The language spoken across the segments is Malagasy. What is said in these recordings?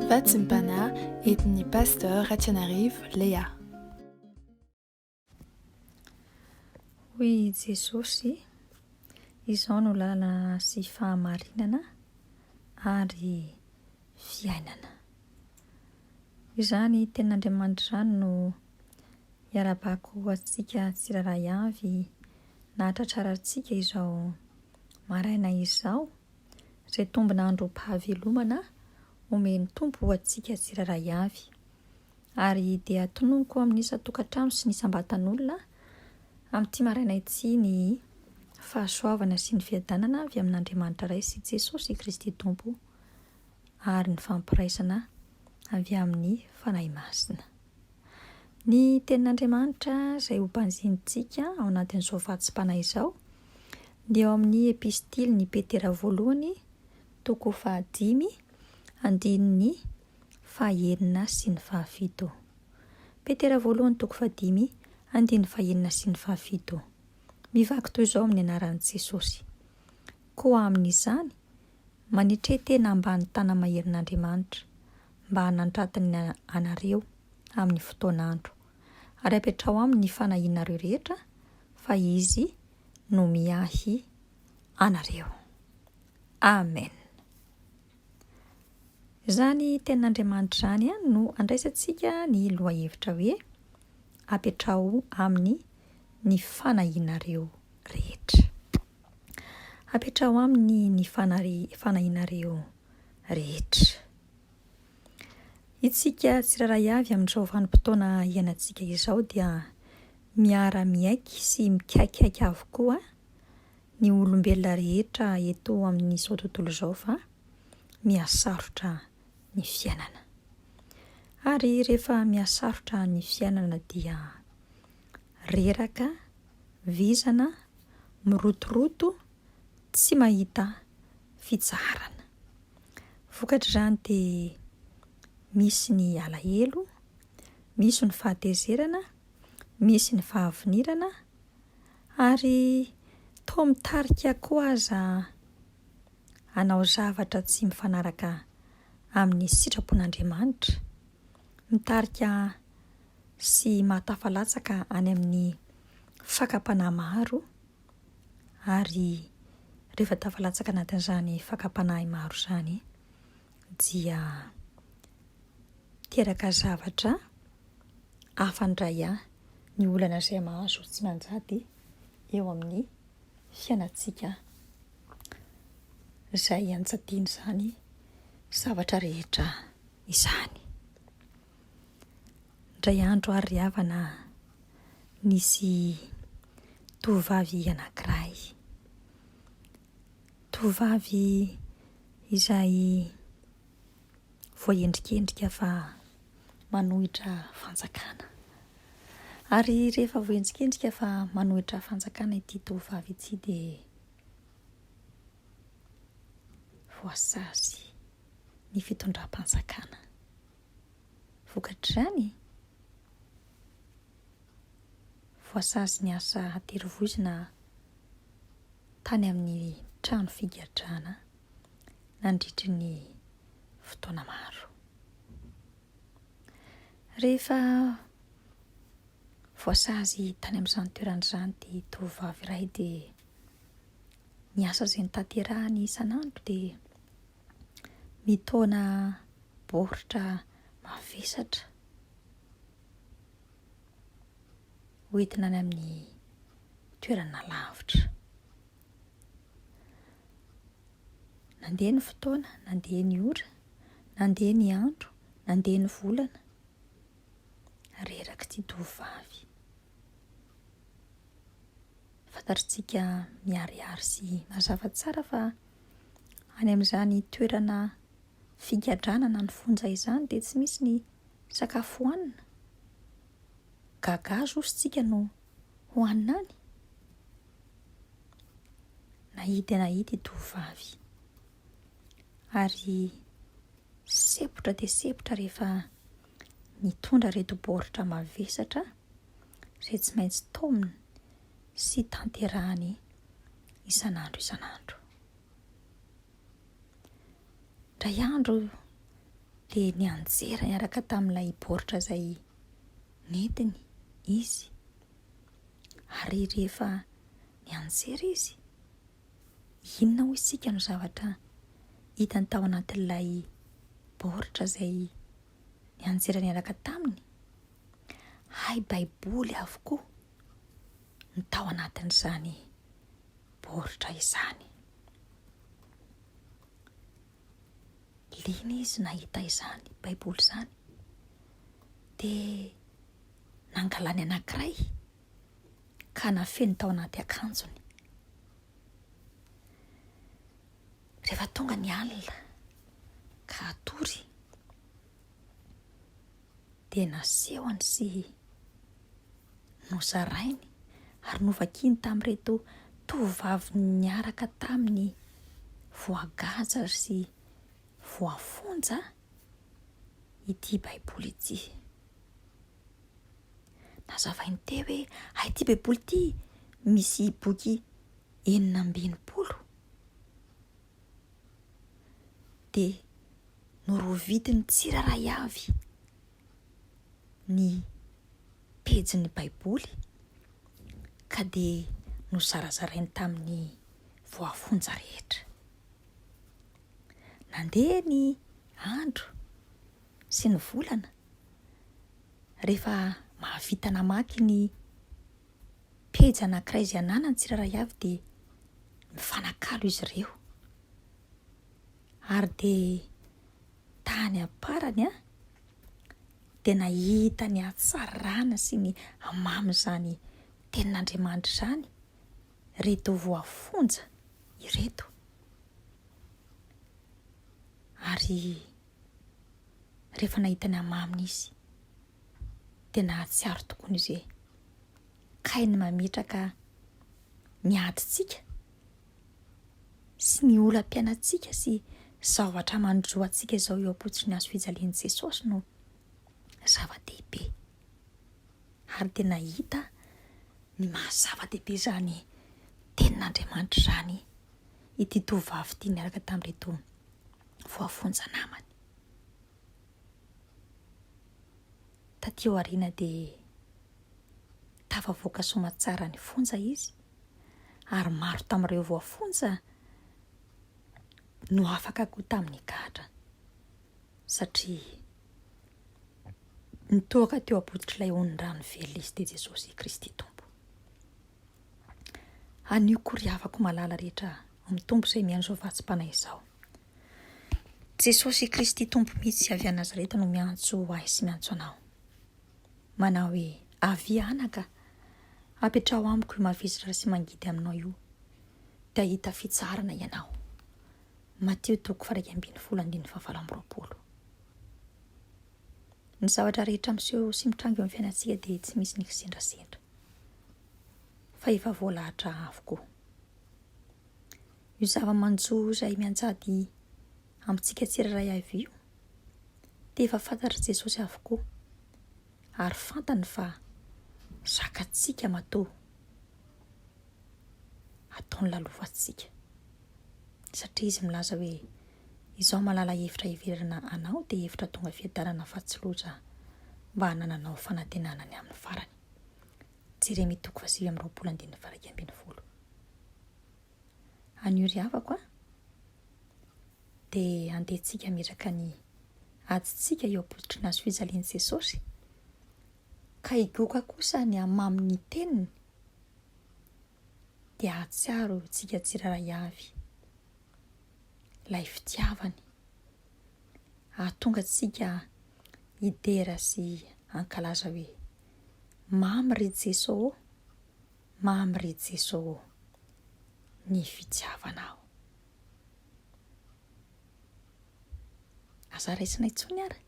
Vatsimpana etin'ny pasteur Ratsianarivo Lea. Hoy Jesosy, izao no lalana sy fahamarinana ary fiainana. Izany ten'Andriamanitra izany no iarabako antsika tsiraray avy nahatratrara antsika izao maraina izao, izay tombon'androm-pahavelomana omeny Tompo ho antsika tsiraray avy. Ary dia tononoko amin'ny isa-tokantrano sy ny sambatan'olona amin'ity maraina ity ny fahasoavana sy ny fiadanana avy amin'Andriamanitra iray sy Jesosy Kristy Tompo, ary ny fampiraisana avy amin'ny fanahy masina. Ny tenin'Andriamanitra izay ho banjintsika ao anatin'izao vatsim-panahy izao dia ao amin'ny epistiliny Petera voalohany, toko 5, andininy 9 sy ny 10. Petera voalohany, toko 5, andininy 9 sy ny 10. Mivaky toy izao amin'ny anaran'i Jesosy. Koa amin'izany, manitre-tena ambany tana maherin'Andriamanitra mba hanandratany anareo amin'ny fotoan'andro, ary apetrao amin'ny fanahinareo rehetra fa izy no miahy anareo. Amen. Izany tenin'Andriamanitra izany no andraisantsika ny lohahevitra hoe apetrao amin'ny ny fanahinareo rehetra. Apetrao amin'ny ny fanahinareo rehetra. Itsika tsiraray avy amin'izao vanim-potoana iainantsika izao dia miara-miaiky sy mikaikaiky avokoa ny olombelona rehetra eto amin'izao tontolo izao fa mihasarotra ny fiainana. Ary rehefa mihasarotra ny fiainana dia reraka, vizana, mirotoroto, tsy mahita fitsarana. Vokatra izany dia misy ny alahelo, misy ny fahatezerana, misy ny fahavinirana, ary toa mitarika koa aza hanao zavatra tsy mifanaraka amin'ny sitrapon'Andriamanitra, mitarika sy mahatafalatsaka any amin'ny fakapanahy maro, ary rehefa tafalatsaka anatin'izany fakapanahy maro izany dia teraka zavatra hafandray ny olana izay mahazo tsy manjady eo amin'ny fiainantsika izay anjadiana izany zavatra rehetra izany. Indray andro ary havana nisy tovovavy anankiray. Tovovavy izay voaendrikendrika fa manohitra fanjakana. Ary rehefa voaendrikendrika fa manohitra fanjakana ity tovovavy ity dia voasazy ny fitondram-panjakana. Vokatr'izany, voasazy ny asa aterivoizina tany amin'ny trano figadrana nandritry ny fotoana maro. Rehefa voasazy tany amin'izany toeran'izany dia tovovavy iray dia ny asa izay notanterahany isan'andro dia mitaona baoritra mavesatra hoentina any amin'ny toerana lavitra. Nandeha ny fotoana, nandeha ny ora, nandeha ny andro, nandeha ny volana, reraka ity tovovavy. Fantatritsika miharihary sy mazava tsara fa any amin'izany toerana figadranana ny fonja izany dia tsy misy ny sakafo hohanina. Gagazo isika no hohanina any. Nahidy tovovavy ary sepotra dia sepotra rehefa mitondra reto baoritra mavesatra izay tsy maintsy taominy sy tanterahany isan'andro. Indray andro dia ny anjera niaraka tamin'ilay baoritra izay nentiny izy. Ary rehefa ny anjera izy, inona ho isika no zavatra hitany tao anatin'ilay baoritra izay ny anjera niaraka taminy? Hay baiboly avokoa ny tao anatin'izany baoritra izany. Lina izy nahita izany baiboly izany, dia nangalany anankiray ka nafeny tao anaty akanjony. Rehefa tonga ny alina ka hatory, dia nasehony sy nozarainy ary novakiny tamin'ireto tovovavy niaraka taminy voagaza sy voafonja ity baiboly ity. Nazavainy teo hoe ity baiboly ity misy boky 620, dia norovidiny tsiraray avy ny pejin'ny baiboly ka dia nozarazarainy tamin'ny voafonja rehetra. Nandeha ny andro sy ny volana, rehefa mahavita namaky ny pejy anankiray izay ananany tsiraray avy, dia mifanakalo izy ireo. Ary dia tany aparany dia nahita ny hatsarana sy ny hamamy izany tenin'Andriamanitra izany reto voafonja ireto. Ary rehefa nahita ny hamaminy izy, dia nahatsiaro tokoa izy hoe kay ny mametraka ny adintsika sy ny olam-piainantsika sy zavatra mandroantsika izao eo am-potony hazo fijalian'i Jesosy no zava-dehibe. Ary dia nahita ny mahazava-dehibe izany tenin'Andriamanitra izany ity tovovavy ity niaraka tamin'ireto voafonja namany. Taty aoriana dia tafavoaka somatsara ny fonja izy, ary maro tamin'ireo voafonja no afaka koa tamin'ny gadra, satria nitoaka teo am-poditr'ilay onin-drano velona izy dia Jesosy Kristy Tompo. Anio kory afaka malala rehetra amin'ny Tompo izay miandro vatsim-panahy izao. Jesosy Kristy Tompo mihitsy avy a Nazareta no miantso ahy sy miantso anao. Manao hoe avy anaka, apetrao amiko mavizitra sy mangidy aminao io, dia hita fitsarana ianao. Mateo 3:20. Ny zavatra rehetra miseho sy mitrango eo amin'ny fiainantsika dia tsy misy ny kisendrasendra, fa efa voalahatra avokoa. Io zava-manjo izay mianjady amintsika tsiraray avy io dia efa fantatra Jesosy avokoa, ary fantany fa zakatsika matoa ataony lalofantsika, satria izy milaza hoe izao malala hevitra hiverana anao dia hevitra tonga fiadanana fa tsy loatra mba hanananao fanantenana ny amin'ny farany. Jeremia 9:20. Anio ry havako dia andehantsika miaraka ny adintsika eo am-pototry ny hazo fijalian'i Jesosy, ka higoaka kosa ny hamamy ny teniny, dia ahatsiaro tsika tsiraray avy ilay fitiavany, ahatonga tsika hidera sy hankalaza hoe mamy ry Jesosy, mamy ry Jesosy ny fitiavanao. Aza raisina intsony ary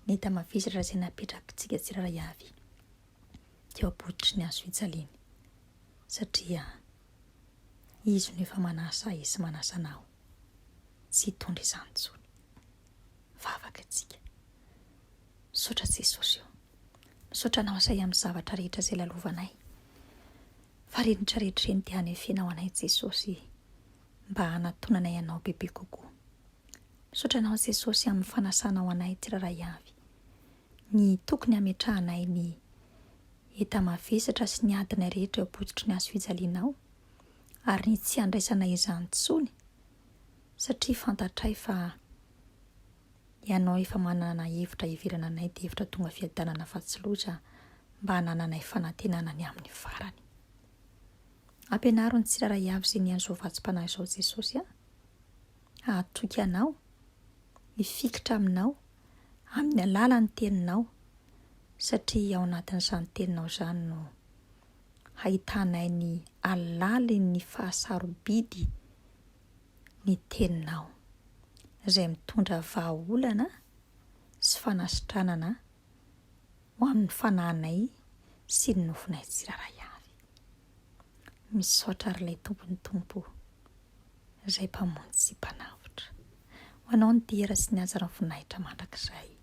ny hita mavizitra izay napetrakitsika tsiraray avy teo am-pototry ny hazo fijaliany, satria izy no efa manasa ahy sy manasa anao. Tsy hitondra izany intsony. Vavaka antsika. Misaotra Jesosy eo. Misaotra anao izay amin'ny zavatra rehetra izay lalovanay. Farenitra rehetra eny dia hanefinao anay Jesosy, mba hanatonanay anao bebe kokoa. Misaotra anao Jesosy amin'ny fanasana ao anay tsiraray avy. Ny tokony hametrahanay ny heta mavesatra sy ny adina rehetra eo am-pototry ny hazo fijalianao, ary ny tsy handraisana izany intsony, satria fantatray fa ianao efa manana hevitra hiverana anay dia hevitra tonga fiadanana fa tsy loatra mba hanananay fanantenana ny amin'ny farany. Ampianaro ny tsiraray avy izay ny an'izao vatsim-panahy izao Jesosy ahatoky anao, hifikitra aminao, amin'ny alalan'ny teninao, satria ao anatin'izany teninao izany no hahitanay ny alalin'ny fahasarobidy ny teninao, izay mitondra vahaolana sy fanasitranana ho amin'ny fanahinay sy ny nofinay tsiraray avy. Misaotra ary ilay tompony tompo, izay mpamonjy sy mpanavotra. Ho anao ny dera sy ny ajara ny voninahitra mandrakizay.